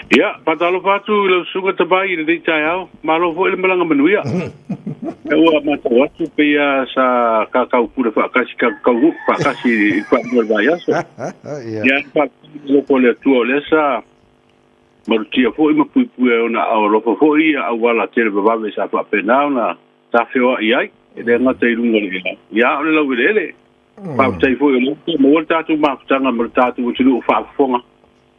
Ya, patalo fatu lo suka tabai de tayau, malo fo ele malanga manuia. Ewa mata watu pia sa kakau pura fa kasi kakau fa kasi fa baya so. Ya pa lo pole tu olesa. Marutia fo ima pui ona ao fo ia awala tele baba sa fa penau na ta feo iai. Ele ngata irunga le. Ya ole lo ele. Pa tai fo ele mo tatu ma tanga mo tatu tu fa fonga.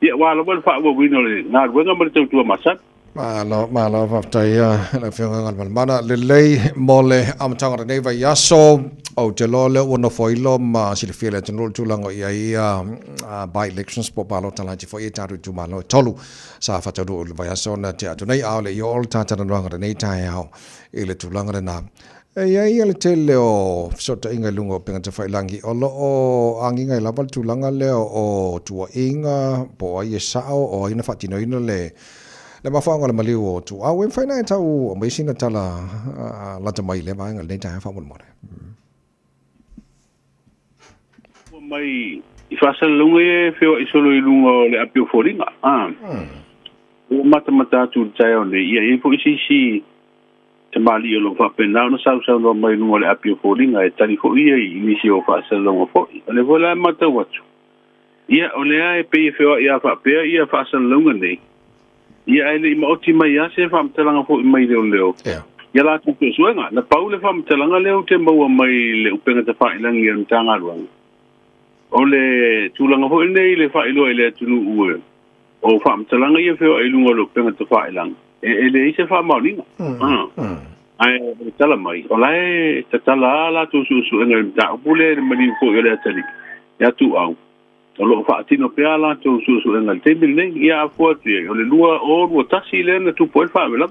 Ya wala wala fa wo wino le na wenga mo tu masat. Malo faftai na fianga ngal mana lelei mole amtanga nei vai yaso o te lole ono foilo ma silfia te nol tulango ia by elections po palo talaji fo ia taru tu malo tolu sa fa tolu vai yaso na te atu nei aule yo all tata na ranga nei tai au ile tulanga na ia le tele o sota inga lungo penga te failangi o lo o anginga i lapal tulanga le o tua inga po ia sao o ina fatino ina le mafanga le maliu o tu au en faina tau o mai sina tala la te mai le mai ngal nei tai fa mo mo mai i fasa lunga e feo i solo i lunga le apio foringa o mata tu tai o le ia e fo isi te mali o lo fa pena no sa no mai lunga le apio foringa e tali fo ia i nisi o fasa lunga fo le vola mata watu ia o le ai pe feo ia fa pe ia fasa lunga nei ia ele ma oti mai ase fa mtalanga fo mai leo ia la tu suenga na paule fa mtalanga leo te mau mai le upenga te fa ilangi ia mtanga ruang ole tulanga fo nei le fa ilo ele tunu ue o fa mtalanga ia feo ilunga lo upenga te fa ilang ele ise fa maulinga ai tala mai olai te tala la tu suenga mta pule mani fo ele tali ya tu au lo fa tino peala to su en te bil nei ia forte o le lua o tasi le na tu po fa vela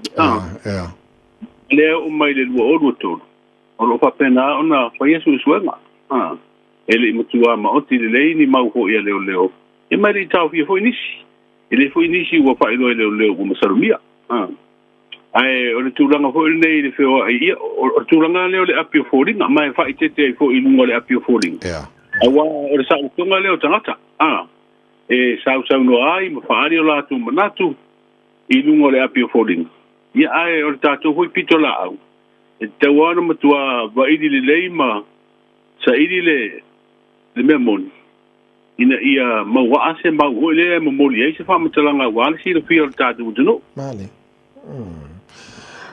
le o mai le lua o to o lo fa pena ona fa yesu suenga ele mutua ma oti le ni mau ho ia leo e mai ri tau fi fo inisi ele fo inisi o fa leo o masalumia ai o le tulanga fo nei le feo ia o tulanga leo le apio foringa mai fa itete fo ilunga le apio foringa awa o le sa utunga leo tangata e sa no ai ma faari o latu manatu i lungo le apio folding ia ai o le tatu hui pito la au e te wana matua wa idi le leima sa idi le memon ina ia maua ase mau le mamoli ai se fa matalanga wala si le fio le tatu utuno male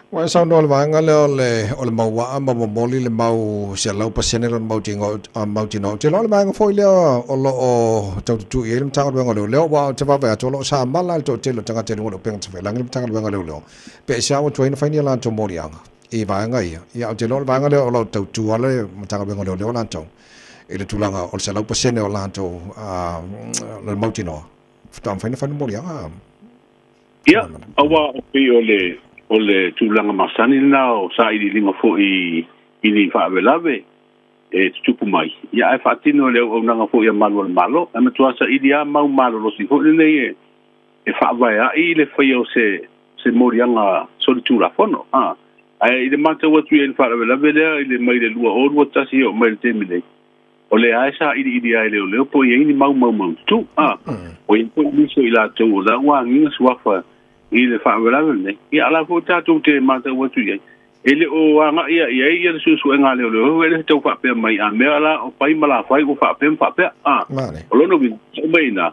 wa sa no le vanga le o le maua ma mamoli le mau se lau pasene ron mau tingo te lo le vanga foi le o lo o tau tu e le tanga vanga le wa te va va to lo sa mala to te lo tanga te lo penga te lang le tanga vanga le pe sa o train fa ni la to mori anga e vanga ia te lo vanga le o lo tau tu ale tanga vanga le la to e le tulanga o se lau pasene o la to le mau tino fa fa mori anga ia awa pe ole tulanga masani na o sa i linga fo i ni fa velave e tupu mai ia e fatino le o nanga fo ia malo e matua sa i dia mau malo lo si fo le e fa vai ai le foi o se morianga solitura fono ai le mata watu e fa velave le ile mai le lua o wata si o mai te mile ole ai sa i dia le po i ni mau tu o i po ni so ila to la wa ngi swafa ile fa velave ne ia la fo tatu te mata watu ia ele o anga ia su enga le ele te fa pe mai a mela o pai mala fai o fa pe o lo no vi meina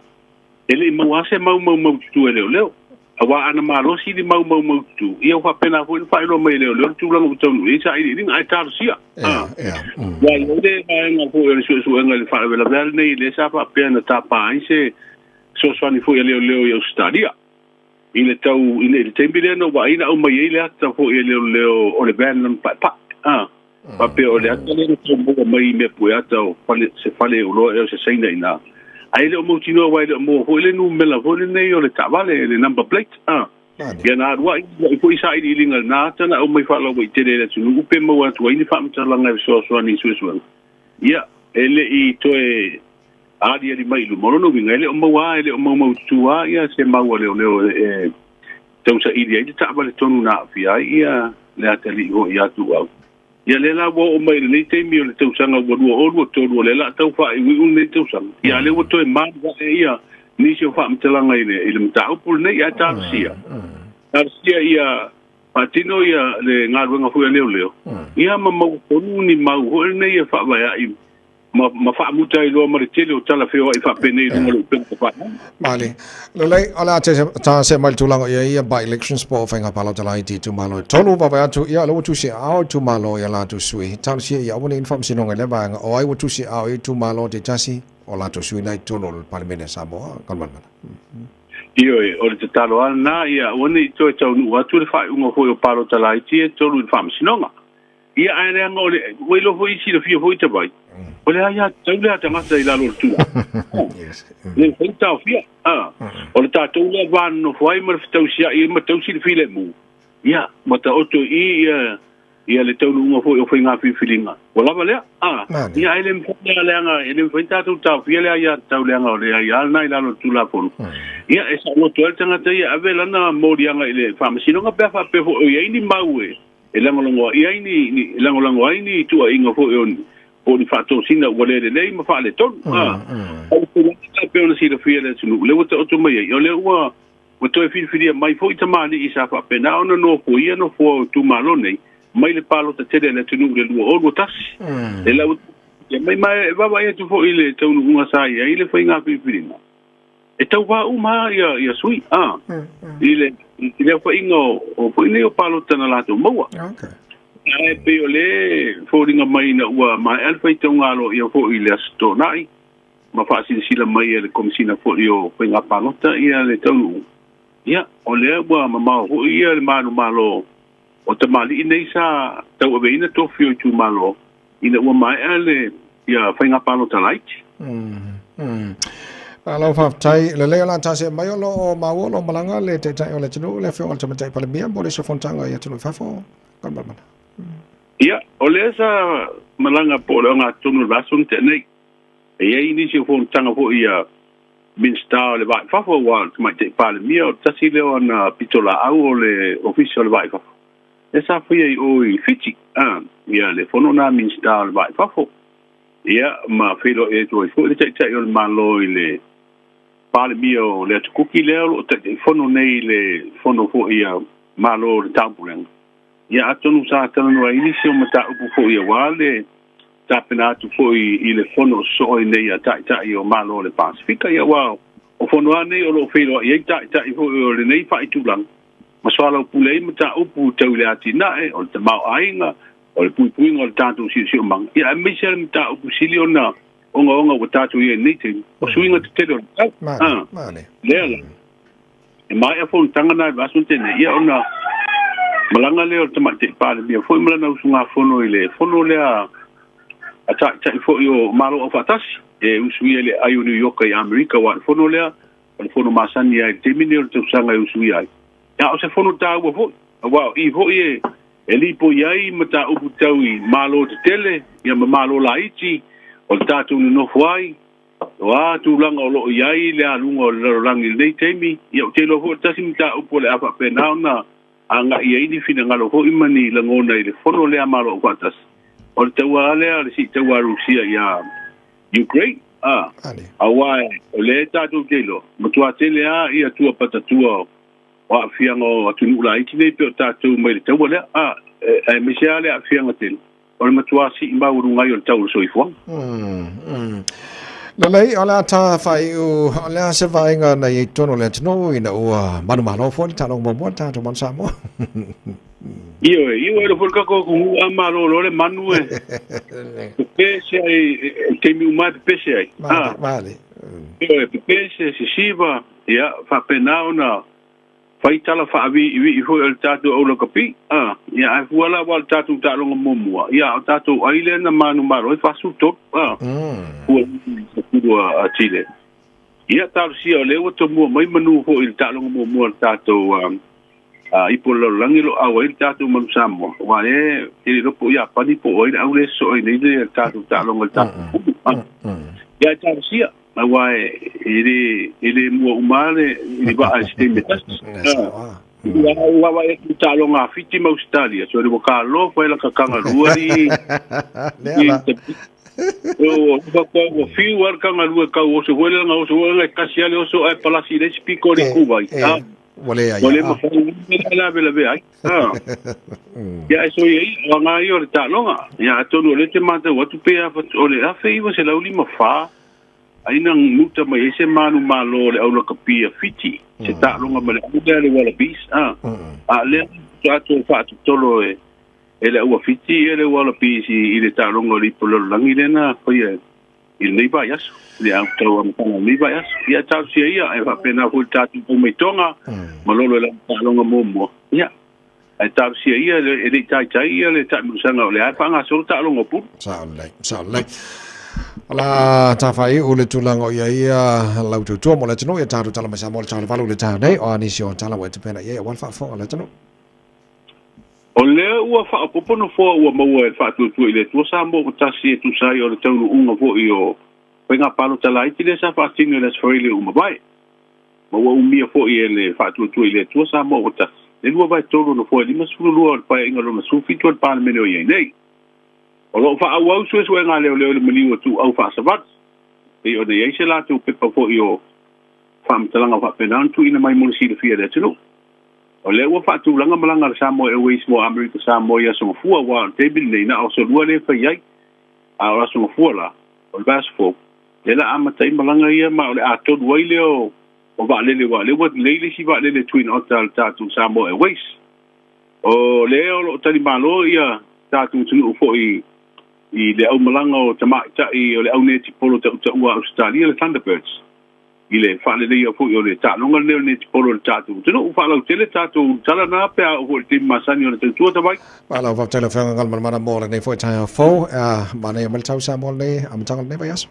ele mo ase mau tu ele awa ana malo si di mau tu ia fa pena fo fa lo mai le tu lo tu ia i ring ai tar sia ya ele nga fo ele su enga le fa velave ne ile sa fa pe na tapa ai so ni fo ele ia stadia ile tau ile tembile no wa ina o mai ile ata fo ile leo o le ban pa pa pe o le ata le tombo mai me puata o fale o lo e se saina ina ai le mo tino wa ile mo fo ile no mela fo le nei o le tavale le number plate ya na wa i fo isa ile linga na tana o mai fa lo i te le tunu pe mo wa tu ini fa mtala nga so ni so ya ele i to e ali ali mai lu mono vinga ele o maua ele o mau tua ia se mau le tau sa idia i ta vale tonu na fia ia le atali ho ia tu au ia le la wo o mai le te mi le tau sanga wo o tonu le la tau fa i un le tau sanga ia le wo to e man ia ni se fa mtalanga ile mtau pul nei ya tarsia ia patino ia le ngaruanga fu leo ia mau konu ni mau ho nei fa va ia ma fa muta i lo maritele o tala feo i fa pene i ngalo penko pa mali lo lei ala ta se mal tulango ia by elections po fenga palo tala i tu malo tolu va va tu ia lo tu se au tu malo ia la tu sui tan se ia woni information ngo le ba o ai tu se au i tu malo te tasi o la tu sui nai tu no parlemento Samoa kalman io o le talo ana ia woni to nu atu le fa ngo fo o palo tala i ti tolu information ngo ia ai ngo le we lo fo i si lo fio fo i te bai ole ya tole ata ngasa ila lo tu le fenta fia ole ta tole van no foi mer ftau sia I mer tau si file mu ya mata oto ia le tau no foi o foi nga fi filinga wala vale ia ele mfanya lenga ele fenta tu ta fia le ya tau lenga ole ya na ila lo tu la pon ia esa mo to tanga te ia avela na morianga ile famasino nga pe fa pe fo ia ni maue elangolongo ia ni elangolongo ai ni tu inga fo o ni fato sina wale le ma fa le ton o pe ona si le fia le tunu le wata o mai o le wa o to fi mai fo ita mani isa fa pe na ona no fo ia no fo tu malo nei mai le palo te tele le tunu le o o tas e la mai va ia tu fo ile tunu nga sa ia ile fo inga fi e tau va uma ia sui ile fo inga o fo ile o palo tana la tu maua ai pe ole foringa mai na ua mai alfa I tonga lo ia fo ile sto nai ma fa sila mai le komisina fo io penga palota ia le tonu ia ole ua mama ho ia le manu malo o te mali nei sa tau ave ina to fio tu malo ina ua mai ale ia penga palota light alo fa tai le la ta se mai lo ma wo lo malanga le te tai ole tunu le fio alta mai pale bia bole so fontanga ia tunu fa fo kan ba ia ole sa malanga po nga tunu vasun te nei e ini se fontanga fo ia min star le vai fa fo wa mai te pale mia tasi le ona pitola au le official vai fa esa fo ia o fiti ia le fono na min star vai fa fo ia ma filo e to fo le tai o malo ile pale mio le tukuki le o te fono nei le fono fo ia malo le tampulen ia atonu sa tanu ai ni se mata upu fo ia wale tapena tu fo I le fono so nei tai o malo le Pacifica ia wow o fono nei o lo filo ia tai fo le nei fa itulang maswala pulei mata upu taule atina e o te mau ainga o le pui ngol tatu si mang ia misel mata upu siliona onga o tatu ia nei te o suinga te telo le e mai a fon tanga na vasunte nei ia ona malanga leo te mate pale bia foi malana usunga fono ile fono le a tai fo yo malo o fatasi e usui le ai New York e America wa fono le o fono masani ai te minero te usanga usui ai ya o se fono ta wa fo wa I fo e lipo ai mata upu taui malo te tele ia malo laiti o tatu no foi wa tu langa o lo ai le alunga o lo langi nei temi ia te lo fo tasi mata upu le apa penauna anga ia ini fina ngalo ho imani langona ile fono le amalo kwatas o te wale ale si te warusia ia Ukraine awai le tatu telo matua tele ia tua patatua wa fiango atunu la itine pe tatu mai te wale e misiale a fianga tele o matua si imbauru ngai o tau so ifo lei ala ta fai u ala se vai nga na I tono le tno ina o manu malo fo ta no mo ta to man samo io ero porca ko amalo lo le manu pese te mi uma pese vale pese si siva ia fa penauna fai tala fa vi fo el tatu o lo kapi ia ai wala wal tatu ta lo mo ia tatu ai na manu malo fa su top a Chile ia tarsia le o to mo mai manu fo il ta lo mo tatu I polo langilo a il tatu man samo wa e lo po ia pani po o au le so nei le tatu ta lo ngal tatu ia tarsia wa ele mo umale I ba a ste metas wa e ta lo nga fiti ma Australia so le ka lo fa la ka kanga ruari O ko fiu war ka ngalu ka o so wele nga o so nga kasiale o so ai palasi de spiko ri kubai. Wale ya. Wale mo fa la bela be ai. Ya so ye nga yo ta longa. Ya to no le te mata o tu pe a o le a fe se la uli ma fa. Ai nang muta mai se manu malo le au ka pia fiti. Se ta longa ma le le wala bis. Le to fa tu tolo ele ua fiti ele wala pisi ile ta longa li polo langi lena ko ye il nei ba yas le au tau am tanga nei ba yas ya ta sia ia e va pena fu ta tu o metonga malolo la ta longa momo ya ai ta sia ia ele tai ia le ta musanga le ai panga so ta longa pu sa le ala ta fai o le tulango ia lau tu mo le tino ia ta tu tala masa mo le tala valu le ta nei o ani sio tala wa te pena ia wal fa fo le tino o le ua fa popono fo ua maua e fa tu ile tu sa mo tasi tu sai o le tau unga fo io penga palo tala i le sa fa tino le sfoile uma vai maua umia fo ile fa tu ile tu sa mo ta le lua vai tolo no fo li mas fu lua pa inga lo mas fu fitu al pan meno ye nei o lo fa au so nga le mani o tu au fa sabat e o de ye se la tu pe fo io fam talanga fa penan tu ina mai mo si de fia de tino o le ua fatu langa malanga le Samoa Airways mo America Samoa ia so fua wa table nei na o so lua le fa yai a o so fua la o le basfo le la ama tai malanga ia ma o le ato duai le o va le wa le si va le twin hotel tatu Samoa Airways o le o tali malo ia tatu tunu fo i le au malanga o tama i o le au neti polo ta ua Australia le Thunderbirds ile fa le ia fu yo le ta longa le ne polo le tatu no fa la tele tatu tala na pe o te masani o le tu ta vai ala va tele fa ngal mana mo le fo ta fo mana ya mal tau sa mo le am tangal ne bayas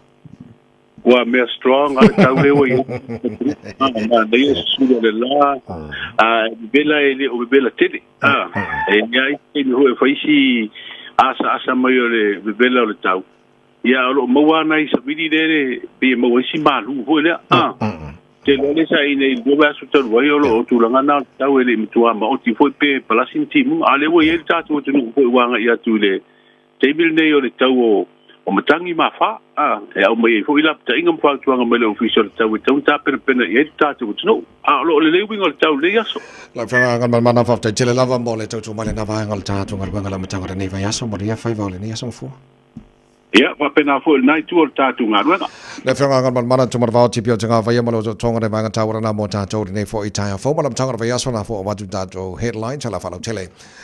wa me strong ala tau le wo ma de su le la bela ele o bela tele e nyai ni ho fa isi asa mai le bela le tau ya lo mawana i sabidi de be mo si malu ho le te lo le sai nei do ba su tau wa yo lo tu langa na tau ele mitua ma o ti foi pe palasin timu ale wo ye ta tu tu ko wanga ya tu le table nei o le tau o matangi ma fa e au mai fo ila ta ingam fa tu nga mele official tau ta pena ye ta tu no lo le wing o tau le yaso la fa ngal mana fa ta tele lava mo le tau male na va ngal ta tu ngal ngala matanga nei va yaso mo ya fa va le nei yaso fo ya pa pena fo nai tu o tatu nga ruanga le fenga ngal mana tu marva tipi Autagavaia malo tonga de manga tawara na mo ta nei fo i ta fo malam tanga va yaso na fo wa tu headline tala fa tele